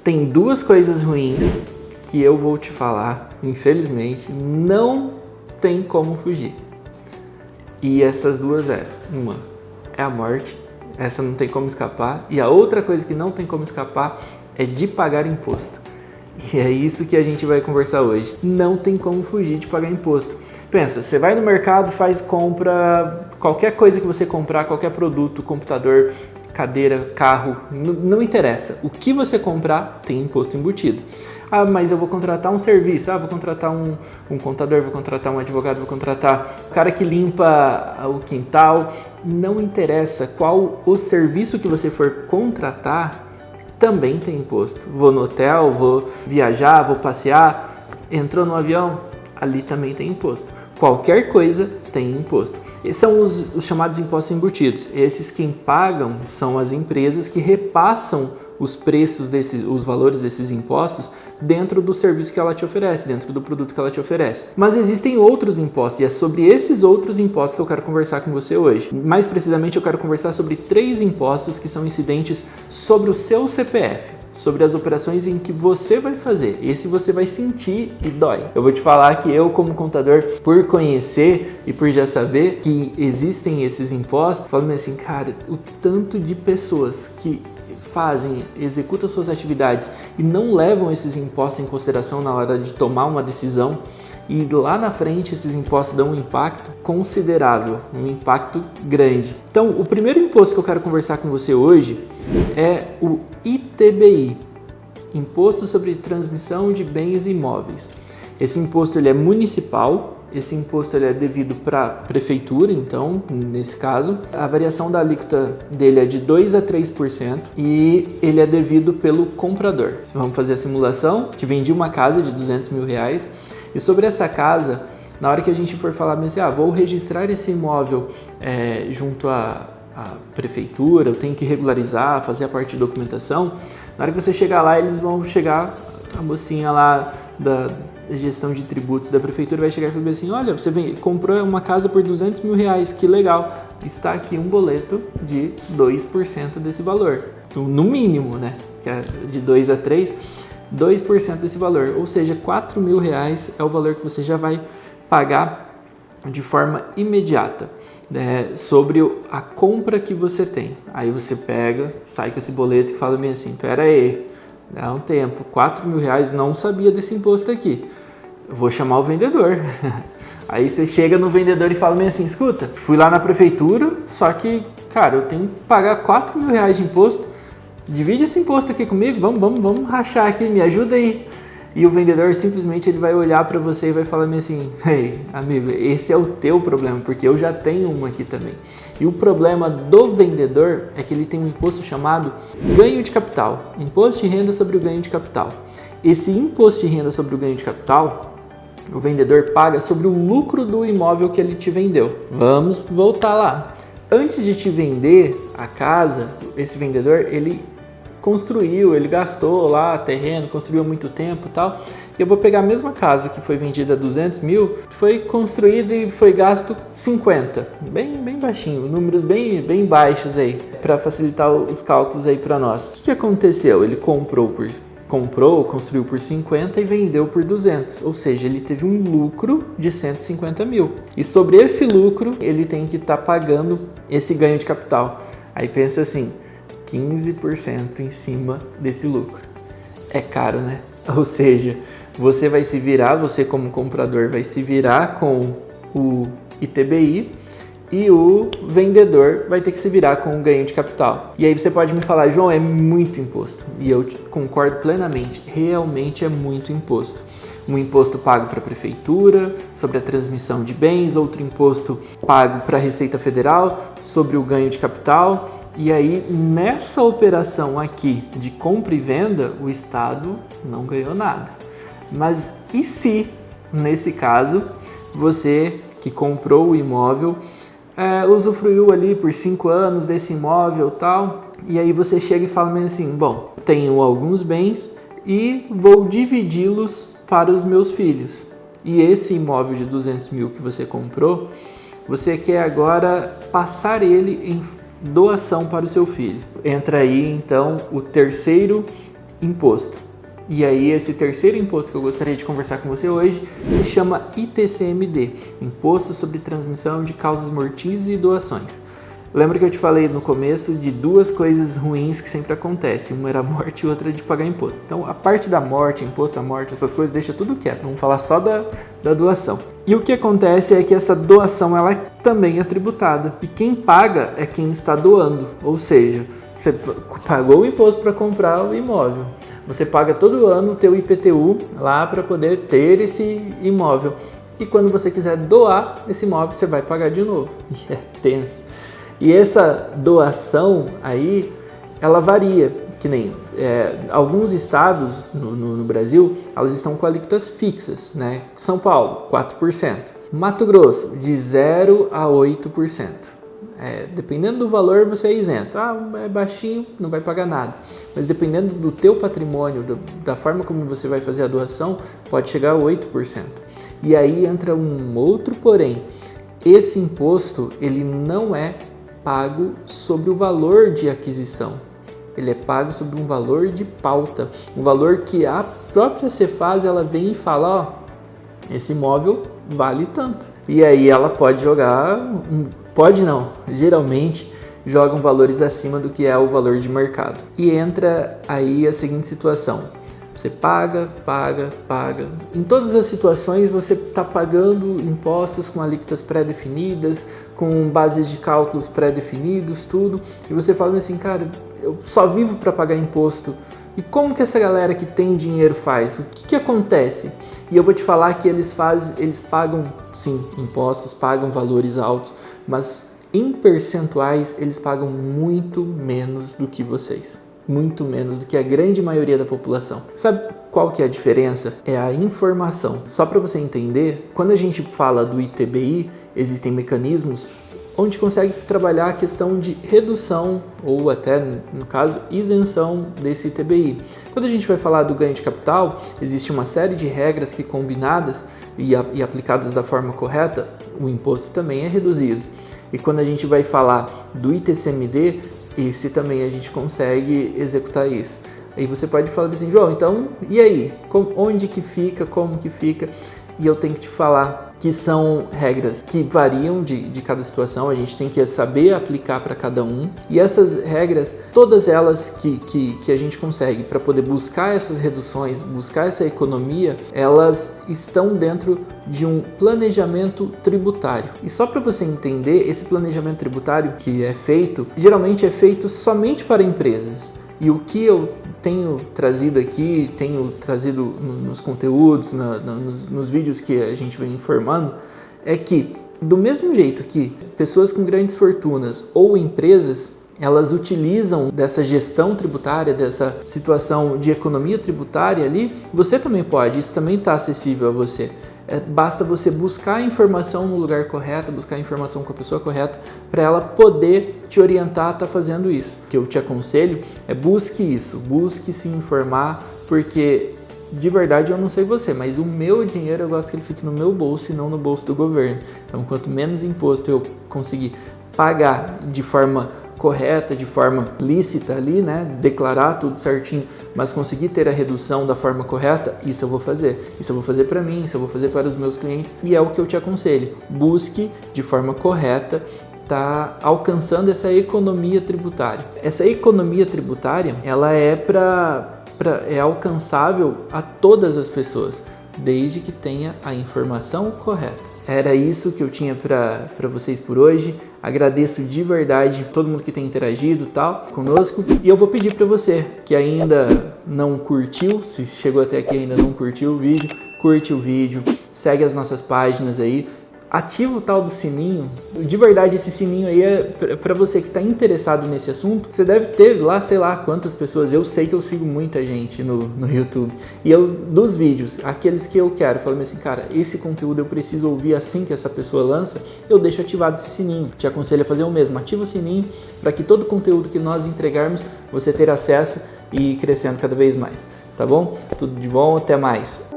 Tem duas coisas ruins que eu vou te falar, infelizmente, não tem como fugir. E essas duas uma é a morte, essa não tem como escapar, e a outra coisa que não tem como escapar é de pagar imposto. E é isso que a gente vai conversar hoje. Não tem como fugir de pagar imposto. Pensa, você vai no mercado, faz compra, qualquer coisa que você comprar, qualquer produto, computador, cadeira, carro, não interessa. O que você comprar tem imposto embutido. Ah, mas eu vou contratar um serviço, vou contratar um contador, vou contratar um advogado, vou contratar o cara que limpa o quintal. Não interessa qual o serviço que você for contratar, também tem imposto. Vou no hotel, vou viajar, vou passear, entrou no avião, ali também tem imposto. Qualquer coisa tem imposto. Esses são os chamados impostos embutidos. Esses quem pagam são as empresas que repassam os preços os valores desses impostos dentro do serviço que ela te oferece, dentro do produto que ela te oferece. Mas existem outros impostos e é sobre esses outros impostos que eu quero conversar com você hoje. Mais precisamente, eu quero conversar sobre 3 impostos que são incidentes sobre o seu CPF, sobre as operações em que você vai fazer. Esse você vai sentir e dói. Eu vou te falar que eu, como contador, por conhecer e por já saber que existem esses impostos, falo assim, cara, o tanto de pessoas que executam suas atividades e não levam esses impostos em consideração na hora de tomar uma decisão, e lá na frente esses impostos dão um impacto considerável, um impacto grande. Então, o primeiro imposto que eu quero conversar com você hoje é o ITBI, Imposto sobre Transmissão de Bens Imóveis. Esse imposto ele é municipal. Esse imposto ele é devido para a prefeitura, então, nesse caso, a variação da alíquota dele é de 2% a 3% e ele é devido pelo comprador. Vamos fazer a simulação. Te vendi uma casa de R$200 mil e sobre essa casa, na hora que a gente for falar, vou registrar esse imóvel junto à prefeitura, eu tenho que regularizar, fazer a parte de documentação. Na hora que você chegar lá, eles vão chegar, a mocinha lá da gestão de tributos da prefeitura vai chegar e falar assim, olha, você comprou uma casa por R$200 mil, que legal, está aqui um boleto de 2% desse valor, então, no mínimo, né, que é de 2 a 3, 2% desse valor, ou seja, R$4 mil é o valor que você já vai pagar de forma imediata, né, sobre a compra que você tem. Aí você pega, sai com esse boleto e fala bem assim, pera aí, dá um tempo, R$4 mil, não sabia desse imposto aqui, eu vou chamar o vendedor. Aí você chega no vendedor e fala bem assim, escuta, fui lá na prefeitura, só que, cara, eu tenho que pagar R$4 mil de imposto, divide esse imposto aqui comigo, vamos rachar aqui, me ajuda aí. E o vendedor simplesmente ele vai olhar para você e vai falar assim, ei, amigo, esse é o teu problema, porque eu já tenho um aqui também. E o problema do vendedor é que ele tem um imposto chamado ganho de capital, imposto de renda sobre o ganho de capital. Esse imposto de renda sobre o ganho de capital, o vendedor paga sobre o lucro do imóvel que ele te vendeu. Vamos voltar lá. Antes de te vender a casa, esse vendedor, ele construiu, ele gastou lá terreno, construiu há muito tempo e tal. E eu vou pegar a mesma casa que foi vendida a R$200 mil, foi construída e foi gasto 50, bem baixinho, números bem baixos aí, para facilitar os cálculos aí para nós. O que aconteceu? Ele construiu por 50 e vendeu por 200, ou seja, ele teve um lucro de 150 mil. E sobre esse lucro, ele tem que estar pagando esse ganho de capital. Aí pensa assim, 15% em cima desse lucro. É caro, né? Ou seja, você como comprador vai se virar com o ITBI e o vendedor vai ter que se virar com o ganho de capital. E aí você pode me falar, João, é muito imposto. E eu concordo plenamente, realmente é muito imposto. Um imposto pago para a prefeitura sobre a transmissão de bens, outro imposto pago para a Receita Federal sobre o ganho de capital. E aí, nessa operação aqui de compra e venda, o Estado não ganhou nada. Mas e se, nesse caso, você que comprou o imóvel, usufruiu ali por 5 anos desse imóvel e tal, e aí você chega e fala assim, bom, tenho alguns bens e vou dividi-los para os meus filhos. E esse imóvel de 200 mil que você comprou, você quer agora passar ele doação para o seu filho. Entra aí então o terceiro imposto. E aí esse terceiro imposto que eu gostaria de conversar com você hoje se chama ITCMD, Imposto sobre Transmissão de Causas Mortis e Doações. Lembra que eu te falei no começo de duas coisas ruins que sempre acontecem, uma era a morte e outra de pagar imposto. Então a parte da morte, imposto da morte, essas coisas deixa tudo quieto, vamos falar só da doação. E o que acontece é que essa doação ela também é tributada e quem paga é quem está doando, ou seja, você pagou o imposto para comprar o imóvel, você paga todo ano o teu IPTU lá para poder ter esse imóvel e quando você quiser doar esse imóvel você vai pagar de novo. E é tenso. E essa doação aí, ela varia, que nem alguns estados no Brasil, elas estão com alíquotas fixas, né? São Paulo, 4%. Mato Grosso, de 0% a 8%. Dependendo do valor, você é isento. É baixinho, não vai pagar nada. Mas dependendo do teu patrimônio, da forma como você vai fazer a doação, pode chegar a 8%. E aí entra um outro porém. Esse imposto, ele não é pago sobre o valor de aquisição, ele é pago sobre um valor de pauta, um valor que a própria Cefaz ela vem e fala, esse imóvel vale tanto. E aí ela pode jogar, geralmente jogam valores acima do que é o valor de mercado. E entra aí a seguinte situação. Você paga. Em todas as situações você está pagando impostos com alíquotas pré-definidas, com bases de cálculos pré-definidos, tudo. E você fala assim, cara, eu só vivo para pagar imposto. E como que essa galera que tem dinheiro faz? O que acontece? E eu vou te falar que eles pagam, sim, impostos, pagam valores altos, mas em percentuais eles pagam muito menos do que vocês. Muito menos do que a grande maioria da população. Sabe qual que é a diferença? É a informação. Só para você entender, quando a gente fala do ITBI, existem mecanismos onde consegue trabalhar a questão de redução ou até, no caso, isenção desse ITBI. Quando a gente vai falar do ganho de capital, existe uma série de regras que combinadas e aplicadas da forma correta, o imposto também é reduzido. E quando a gente vai falar do ITCMD, esse também a gente consegue executar isso. Aí você pode falar assim, João, então e aí? Onde que fica? Como que fica? E eu tenho que te falar que são regras que variam de cada situação, a gente tem que saber aplicar para cada um. E essas regras, todas elas que a gente consegue para poder buscar essas reduções, buscar essa economia, elas estão dentro de um planejamento tributário. E só para você entender, esse planejamento tributário que é feito, geralmente é feito somente para empresas. E o que eu tenho trazido aqui, tenho trazido nos conteúdos, nos vídeos que a gente vem informando, é que do mesmo jeito que pessoas com grandes fortunas ou empresas, elas utilizam dessa gestão tributária, dessa situação de economia tributária ali, você também pode, isso também está acessível a você. Basta você buscar a informação no lugar correto, buscar a informação com a pessoa correta, para ela poder te orientar a estar fazendo isso. O que eu te aconselho é busque isso, busque se informar, porque de verdade eu não sei você, mas o meu dinheiro eu gosto que ele fique no meu bolso e não no bolso do governo. Então quanto menos imposto eu conseguir pagar de forma correta, de forma lícita ali, né, declarar tudo certinho, mas conseguir ter a redução da forma correta, isso eu vou fazer. Isso eu vou fazer para mim, isso eu vou fazer para os meus clientes e é o que eu te aconselho. Busque de forma correta tá alcançando essa economia tributária. Essa economia tributária, ela é alcançável a todas as pessoas, desde que tenha a informação correta. Era isso que eu tinha para vocês por hoje. Agradeço de verdade todo mundo que tem interagido conosco. E eu vou pedir para você que ainda não curtiu, se chegou até aqui e ainda não curtiu o vídeo, curte o vídeo, segue as nossas páginas aí. Ativa o tal do sininho. De verdade, esse sininho aí é para você que está interessado nesse assunto. Você deve ter lá, sei lá quantas pessoas. Eu sei que eu sigo muita gente no YouTube. E eu, dos vídeos, aqueles que eu quero, falando assim, cara, esse conteúdo eu preciso ouvir assim que essa pessoa lança, eu deixo ativado esse sininho. Te aconselho a fazer o mesmo. Ativa o sininho para que todo conteúdo que nós entregarmos, você ter acesso e ir crescendo cada vez mais. Tá bom? Tudo de bom, até mais.